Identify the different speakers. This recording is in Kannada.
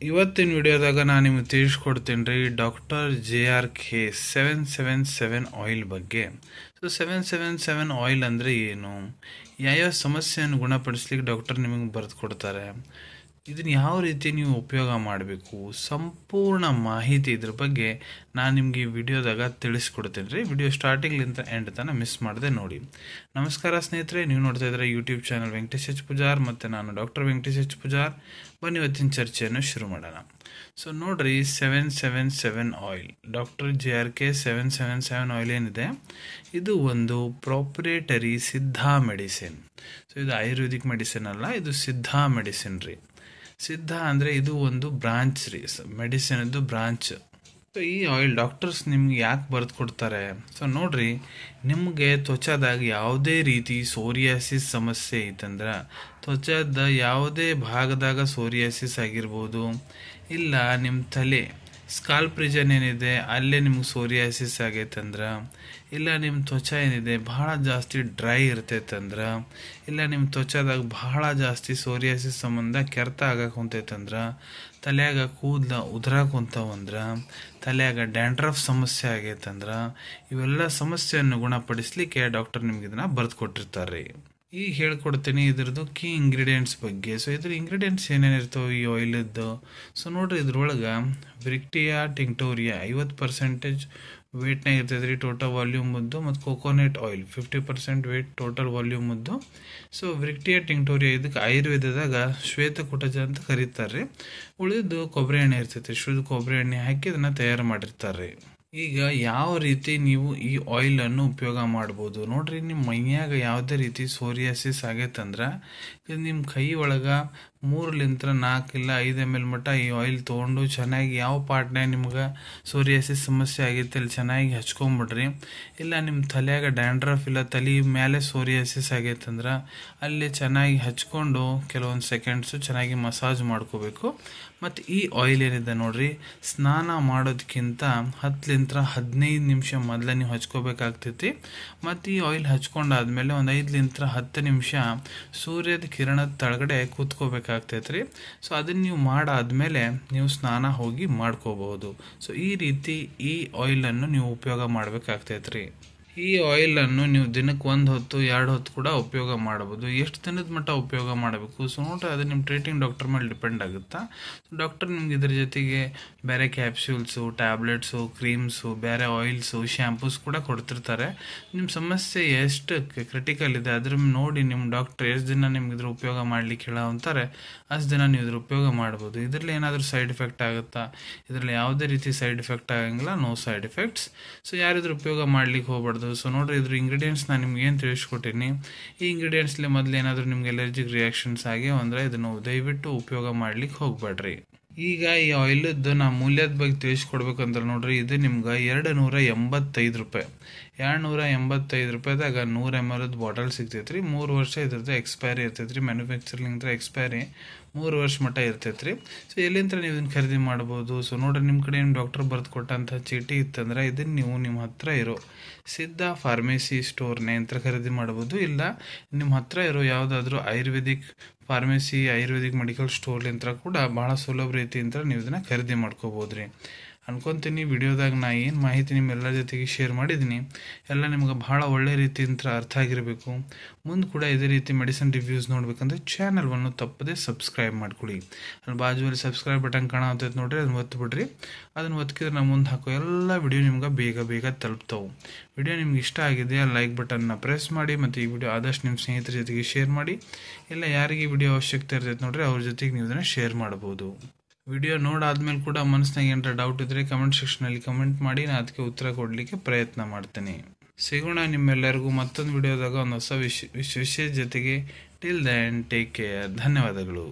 Speaker 1: ಇವತ್ತಿನ ವಿಡಿಯೋದಾಗ ನಾನು ನಿಮಗೆ ತಿಳಿಸ್ಕೊಡ್ತೀನಿ ರೀ ಡಾಕ್ಟರ್ JRK 777 ಆಯಿಲ್ ಬಗ್ಗೆ. ಸೊ 777 ಆಯಿಲ್ ಅಂದರೆ ಏನು, ಯಾವ್ಯಾವ ಸಮಸ್ಯೆಯನ್ನು ಗುಣಪಡಿಸ್ಲಿಕ್ಕೆ ಡಾಕ್ಟರ್ ನಿಮಗೆ ಬರೆದು ಕೊಡ್ತಾರೆ, ಇದನ್ನು ಯಾವ ರೀತಿ ನೀವು ಉಪಯೋಗ ಮಾಡಬೇಕು, ಸಂಪೂರ್ಣ ಮಾಹಿತಿ ಇದ್ರ ಬಗ್ಗೆ ನಾನು ನಿಮಗೆ ಈ ವಿಡಿಯೋದಾಗ ತಿಳಿಸ್ಕೊಡ್ತೀನಿ ರೀ. ವಿಡಿಯೋ ಸ್ಟಾರ್ಟಿಂಗ್ಲಿಂದ ಎಂಡ್ ತನಕ ಮಿಸ್ ಮಾಡದೆ ನೋಡಿ. ನಮಸ್ಕಾರ ಸ್ನೇಹಿತರೆ, ನೀವು ನೋಡ್ತಾ ಇದ್ದಾರೆ YouTube channel Venkatesh H Pujar ಮತ್ತು ನಾನು ಡಾಕ್ಟರ್ ವೆಂಕಟೇಶ್ ಎಚ್ ಪೂಜಾರ್. ಬನ್ನಿ ಇವತ್ತಿನ ಚರ್ಚೆಯನ್ನು ಶುರು ಮಾಡೋಣ. ಸೊ ನೋಡ್ರಿ, 777 ಆಯಿಲ್, ಡಾಕ್ಟರ್ JRK 777 ಆಯಿಲ್ ಏನಿದೆ, ಇದು ಒಂದು ಪ್ರಾಪ್ರೇಟರಿ ಸಿದ್ಧಾ ಮೆಡಿಸಿನ್. ಸೊ ಇದು ಆಯುರ್ವೇದಿಕ್ ಮೆಡಿಸಿನ್ ಅಲ್ಲ, ಇದು ಸಿದ್ಧಾ ಮೆಡಿಸಿನ್ ರೀ. ಸಿದ್ಧ ಅಂದರೆ ಇದು ಒಂದು ಬ್ರಾಂಚ್ ರೀ, ಮೆಡಿಸಿನದ್ದು ಬ್ರಾಂಚ್. ಸೊ ಈ ಆಯಿಲ್ ಡಾಕ್ಟರ್ಸ್ ನಿಮ್ಗೆ ಯಾಕೆ ಬರೆದು ಕೊಡ್ತಾರೆ? ಸೊ ನೋಡ್ರಿ, ನಿಮಗೆ ತ್ವಚಾದಾಗ ಯಾವುದೇ ರೀತಿ ಸೋರಿಯಾಸಿಸ್ ಸಮಸ್ಯೆ ಐತಂದ್ರೆ, ತ್ವಚಾದ ಯಾವುದೇ ಭಾಗದಾಗ ಸೋರಿಯಾಸಿಸ್ ಆಗಿರ್ಬೋದು, ಇಲ್ಲ ನಿಮ್ಮ ತಲೆ ಸ್ಕಾಲ್ಪ್ ರೀಜನ್ ಏನಿದೆ ಅಲ್ಲೇ ನಿಮ್ಗೆ ಸೋರಿಯಾಸಿಸ್ ಆಗೈತಂದ್ರೆ, ಇಲ್ಲ ನಿಮ್ಮ ತ್ವಚಾ ಏನಿದೆ ಭಾಳ ಜಾಸ್ತಿ ಡ್ರೈ ಇರ್ತೈತಂದ್ರೆ, ಇಲ್ಲ ನಿಮ್ಮ ತ್ವಚಾದಾಗ ಭಾಳ ಜಾಸ್ತಿ ಸೋರಿಯಾಸಿಸ್ ಸಂಬಂಧ ಕೆರೆತ ಆಗಕ್ಕೆ ಹೊಂತೈತಂದ್ರೆ, ತಲೆಯಾಗ ಕೂದಲ ಉದ್ರಾಕ್ ಹೊಂತಾವಂದ್ರೆ, ತಲೆಯಾಗ ಡ್ಯಾಂಡ್ರಫ್ ಸಮಸ್ಯೆ ಆಗೈತಂದ್ರೆ, ಇವೆಲ್ಲ ಸಮಸ್ಯೆಯನ್ನು ಗುಣಪಡಿಸ್ಲಿಕ್ಕೆ ಡಾಕ್ಟರ್ ನಿಮ್ಗೆ ಇದನ್ನು ಬರೆದು ಕೊಟ್ಟಿರ್ತಾರೆ. ಈಗ ಹೇಳ್ಕೊಡ್ತೀನಿ ಇದ್ರದ್ದು ಕೀ ಇಂಗ್ರೀಡಿಯೆಂಟ್ಸ್ ಬಗ್ಗೆ. ಸೊ ಇದ್ರ ಇಂಗ್ರೀಡಿಯೆಂಟ್ಸ್ ಏನೇನಿರ್ತವೆ ಈ ಆಯಿಲದ್ದು? ಸೊ ನೋಡ್ರಿ, ಇದ್ರೊಳಗೆ ವಿಕ್ಟಿಯಾ ಟಿಂಕ್ಟೋರಿಯಾ 50% ವೇಟ್ನಾಗ ಇರ್ತೈತೆ ರೀ ಟೋಟಲ್ ವಾಲ್ಯೂಮದ್ದು, ಮತ್ತು ಕೋಕೋನಟ್ ಆಯಿಲ್ 50% ವೇಟ್ ಟೋಟಲ್ ವಾಲ್ಯೂಮದ್ದು. ಸೊ ವಿಕ್ಟಿಯಾ ಟಿಂಕ್ಟೋರಿಯಾ ಇದಕ್ಕೆ ಆಯುರ್ವೇದದಾಗ ಶ್ವೇತಕುಟಜ ಅಂತ ಕರೀತಾರೆ ರೀ. ಉಳಿದು ಕೊಬ್ಬರಿ ಎಣ್ಣೆ ಇರ್ತೈತೆ, ಶುದ್ಧ ಕೊಬ್ಬರಿ ಎಣ್ಣೆ ಹಾಕಿ ಇದನ್ನು ತಯಾರು ಮಾಡಿರ್ತಾರೆ. ಈಗ ಯಾವ ರೀತಿ ನೀವು ಈ ಆಯಿಲನ್ನು ಉಪಯೋಗ ಮಾಡ್ಬೋದು ನೋಡ್ರಿ, ನಿಮ್ಮ ಮೈಯಾಗ ಯಾವುದೇ ರೀತಿ ಸೋರಿಯಾಸಿಸ್ ಆಗೈತಂದ್ರೆ, ಇದು ನಿಮ್ಮ ಕೈ ಒಳಗೆ 3-4 ಇಲ್ಲ 5 ml ಮಟ್ಟ ಈ ಆಯಿಲ್ ತೊಗೊಂಡು ಚೆನ್ನಾಗಿ ಯಾವ ಪಾರ್ಟ್ನಾಗ ನಿಮ್ಗೆ ಸೋರಿಯಾಸಿಸ್ ಸಮಸ್ಯೆ ಆಗೈತೆ ಅಲ್ಲಿ ಚೆನ್ನಾಗಿ ಹಚ್ಕೊಂಬಿಡ್ರಿ. ಇಲ್ಲ ನಿಮ್ಮ ತಲೆಯಾಗ ಡ್ಯಾಂಡ್ರಫ್ ಇಲ್ಲ ತಲೆ ಮೇಲೆ ಸೋರಿಯಾಸಿಸ್ ಆಗೈತಂದ್ರೆ ಅಲ್ಲಿ ಚೆನ್ನಾಗಿ ಹಚ್ಕೊಂಡು ಕೆಲವೊಂದು ಸೆಕೆಂಡ್ಸು ಚೆನ್ನಾಗಿ ಮಸಾಜ್ ಮಾಡ್ಕೋಬೇಕು. ಮತ್ತು ಈ ಆಯಿಲ್ ಏನಿದೆ ನೋಡ್ರಿ, ಸ್ನಾನ ಮಾಡೋದಕ್ಕಿಂತ 10-15 ನಿಮಿಷ ಮೊದಲೇ ನೀವು ಹಚ್ಕೋಬೇಕಾಗ್ತೈತಿ. ಮತ್ತು ಈ ಆಯಿಲ್ ಹಚ್ಕೊಂಡಾದ್ಮೇಲೆ ಒಂದು 5-10 ನಿಮಿಷ ಸೂರ್ಯದ ಕಿರಣದ ತಳಗಡೆ ಕೂತ್ಕೋಬೇಕಾಗ್ತೈತೆ ರೀ. ಸೊ ಅದನ್ನು ನೀವು ಮಾಡಾದ್ಮೇಲೆ ನೀವು ಸ್ನಾನ ಹೋಗಿ ಮಾಡ್ಕೋಬಹುದು. ಸೊ ಈ ರೀತಿ ಈ ಆಯಿಲನ್ನು ನೀವು ಉಪಯೋಗ ಮಾಡಬೇಕಾಗ್ತೈತೆ ರೀ. ಈ ಆಯಿಲನ್ನು ನೀವು ದಿನಕ್ಕೆ 1 ಹೊತ್ತು 2 ಹೊತ್ತು ಕೂಡ ಉಪಯೋಗ ಮಾಡಬಹುದು. ಎಷ್ಟು ದಿನದ ಮಟ್ಟ ಉಪಯೋಗ ಮಾಡಬೇಕು? ಸೊ ನೋಡ್ರಿ, ಅದು ನಿಮ್ಮ ಟ್ರೀಟಿಂಗ್ ಡಾಕ್ಟರ್ ಮೇಲೆ ಡಿಪೆಂಡ್ ಆಗುತ್ತಾ. ಡಾಕ್ಟರ್ ನಿಮ್ಗೆ ಇದ್ರ ಜೊತೆಗೆ ಬೇರೆ ಕ್ಯಾಪ್ಸ್ಯೂಲ್ಸು, ಟ್ಯಾಬ್ಲೆಟ್ಸು, ಕ್ರೀಮ್ಸು, ಬೇರೆ ಆಯಿಲ್ಸು, ಶ್ಯಾಂಪೂಸ್ ಕೂಡ ಕೊಡ್ತಿರ್ತಾರೆ. ನಿಮ್ಮ ಸಮಸ್ಯೆ ಎಷ್ಟು ಕ್ರಿಟಿಕಲ್ ಇದೆ ಅದ್ರ ನೋಡಿ ನಿಮ್ಮ ಡಾಕ್ಟರ್ ಎಷ್ಟು ದಿನ ನಿಮ್ಗೆ ಇದ್ರ ಉಪಯೋಗ ಮಾಡ್ಲಿಕ್ಕೆ ಹೇಳೋ ಅಂತಾರೆ, ಅಷ್ಟು ದಿನ ನೀವು ಇದ್ರ ಉಪಯೋಗ ಮಾಡ್ಬೋದು. ಇದರಲ್ಲಿ ಏನಾದರೂ ಸೈಡ್ ಎಫೆಕ್ಟ್ ಆಗುತ್ತಾ? ಇದರಲ್ಲಿ ಯಾವುದೇ ರೀತಿ ಸೈಡ್ ಎಫೆಕ್ಟ್ ಆಗಂಗಿಲ್ಲ, ನೋ ಸೈಡ್ ಎಫೆಕ್ಟ್ಸ್. ಸೊ ಯಾರಿದ್ರ ಉಪಯೋಗ ಮಾಡ್ಲಿಕ್ಕೆ ಹೋಗ್ಬಾರ್ದು. ಸೊ ನೋಡ್ರಿ, ಇದ್ರ ಇಂಗ್ರೀಡಿಯೆಂಟ್ಸ್ ನಾನು ನಿಮ್ಗೆ ಏನು ತಿಳಿಸ್ಕೊಟ್ಟಿನಿ, ಈ ಇಂಗ್ರೀಡಿಯೆಂಟ್ಸ್ಲಿ ಮೊದಲು ಏನಾದರೂ ನಿಮ್ಗೆ ಎಲರ್ಜಿಕ್ ರಿಯಾಕ್ಷನ್ಸ್ ಆಗ್ಯಾವ ಅಂದರೆ ಇದನ್ನು ದಯವಿಟ್ಟು ಉಪಯೋಗ ಮಾಡ್ಲಿಕ್ಕೆ ಹೋಗ್ಬೇಡ್ರಿ. ಈಗ ಈ ಆಯಿಲದ್ದು ನಾ ಮೂಲ್ಯದ ಬಗ್ಗೆ ತಿಳಿಸ್ಕೊಡ್ಬೇಕಂದ್ರೆ ನೋಡ್ರಿ, ಇದು ನಿಮ್ಗೆ 285 ರೂಪಾಯಿ. 285 ರೂಪಾಯಿದಾಗ 100 ml ಬಾಟಲ್ ಸಿಗ್ತೈತೆ ರೀ. 3 ವರ್ಷ ಇದ್ರದ್ದು ಎಕ್ಸ್ಪೈರಿ ಇರ್ತೈತೆ ರೀ. ಮ್ಯಾನುಫ್ಯಾಕ್ಚರಿಂಗ್ ಎಕ್ಸ್ಪೈರಿ 3 ವರ್ಷ ಮಟ್ಟ ಇರ್ತೈತೆ ರೀ. ಸೊ ಎಲ್ಲಿಂದ ನೀವು ಇದನ್ನು ಖರೀದಿ ಮಾಡ್ಬೋದು? ಸೊ ನೋಡ್ರಿ, ನಿಮ್ಮ ಕಡೆ ನಿಮ್ಮ ಡಾಕ್ಟರ್ ಬರೆದು ಕೊಟ್ಟಂಥ ಚೀಟಿ ಇತ್ತಂದ್ರೆ ಇದನ್ನು ನೀವು ನಿಮ್ಮ ಹತ್ರ ಇರೋ ಸಿದ್ಧಾ ಫಾರ್ಮೆಸಿ ಸ್ಟೋರ್ನೇ ಅಂತ ಖರೀದಿ ಮಾಡ್ಬೋದು. ಇಲ್ಲ ನಿಮ್ಮ ಹತ್ರ ಇರೋ ಯಾವುದಾದ್ರೂ ಆಯುರ್ವೇದಿಕ್ ಫಾರ್ಮೆಸಿ, ಆಯುರ್ವೇದಿಕ್ ಮೆಡಿಕಲ್ ಸ್ಟೋರ್ಲಿಂದ ಕೂಡ ಭಾಳ ಸುಲಭ ರೀತಿಯಿಂದ ನೀವು ಇದನ್ನು ಖರೀದಿ ಮಾಡ್ಕೋಬೋದು ರೀ. ಅನ್ಕೊತೀನಿ ವಿಡಿಯೋದಾಗ ನಾ ಏನು ಮಾಹಿತಿ ನಿಮ್ಮೆಲ್ಲರ ಜೊತೆಗೆ ಶೇರ್ ಮಾಡಿದ್ದೀನಿ ಎಲ್ಲ ನಿಮ್ಗೆ ಭಾಳ ಒಳ್ಳೆ ರೀತಿಯಿಂದ ಅರ್ಥ ಆಗಿರಬೇಕು. ಮುಂದೆ ಕೂಡ ಇದೇ ರೀತಿ ಮೆಡಿಸಿನ್ ರಿವ್ಯೂಸ್ ನೋಡ್ಬೇಕಂದ್ರೆ ಚಾನಲ್ವನ್ನು ತಪ್ಪದೆ ಸಬ್ಸ್ಕ್ರೈಬ್ ಮಾಡ್ಕೊಳ್ಳಿ. ಅಲ್ಲಿ ಬಾಜುವಲ್ಲಿ ಸಬ್ಸ್ಕ್ರೈಬ್ ಬಟನ್ ಕಾಣತೈತೆ ನೋಡ್ರಿ, ಅದನ್ನು ಒತ್ತಿಬಿಡ್ರಿ. ಅದನ್ನು ಒತ್ತಿದ್ರೆ ನಾವು ಮುಂದೆ ಹಾಕೋ ಎಲ್ಲ ವಿಡಿಯೋ ನಿಮ್ಗೆ ಬೇಗ ತಲುಪ್ತಾವೆ. ವಿಡಿಯೋ ನಿಮ್ಗೆ ಇಷ್ಟ ಆಗಿದೆಯಾ ಲೈಕ್ ಬಟನ್ನ ಪ್ರೆಸ್ ಮಾಡಿ, ಮತ್ತು ಈ ವಿಡಿಯೋ ಆದಷ್ಟು ನಿಮ್ಮ ಸ್ನೇಹಿತರ ಜೊತೆಗೆ ಶೇರ್ ಮಾಡಿ. ಇಲ್ಲ ಯಾರಿಗೆ ವಿಡಿಯೋ ಅವಶ್ಯಕತೆ ಇರ್ತೈತೆ ನೋಡ್ರಿ, ಅವ್ರ ಜೊತೆಗೆ ನೀವು ಇದನ್ನು ಶೇರ್ ಮಾಡ್ಬೋದು. ವಿಡಿಯೋ ನೋಡಾದ್ಮೇಲೆ ಕೂಡ ಮನಸ್ಸಿನಾಗ ಏನಾರ ಡೌಟ್ ಇದ್ದರೆ ಕಮೆಂಟ್ ಸೆಕ್ಷನಲ್ಲಿ ಕಮೆಂಟ್ ಮಾಡಿ, ನಾನು ಅದಕ್ಕೆ ಉತ್ತರ ಕೊಡಲಿಕ್ಕೆ ಪ್ರಯತ್ನ ಮಾಡ್ತೀನಿ. ಸಿಗೋಣ ನಿಮ್ಮೆಲ್ಲರಿಗೂ ಮತ್ತೊಂದು ವಿಡಿಯೋದಾಗ ಒಂದು ಹೊಸ ವಿಷಯ ಜೊತೆಗೆ. Till then take care. ಧನ್ಯವಾದಗಳು.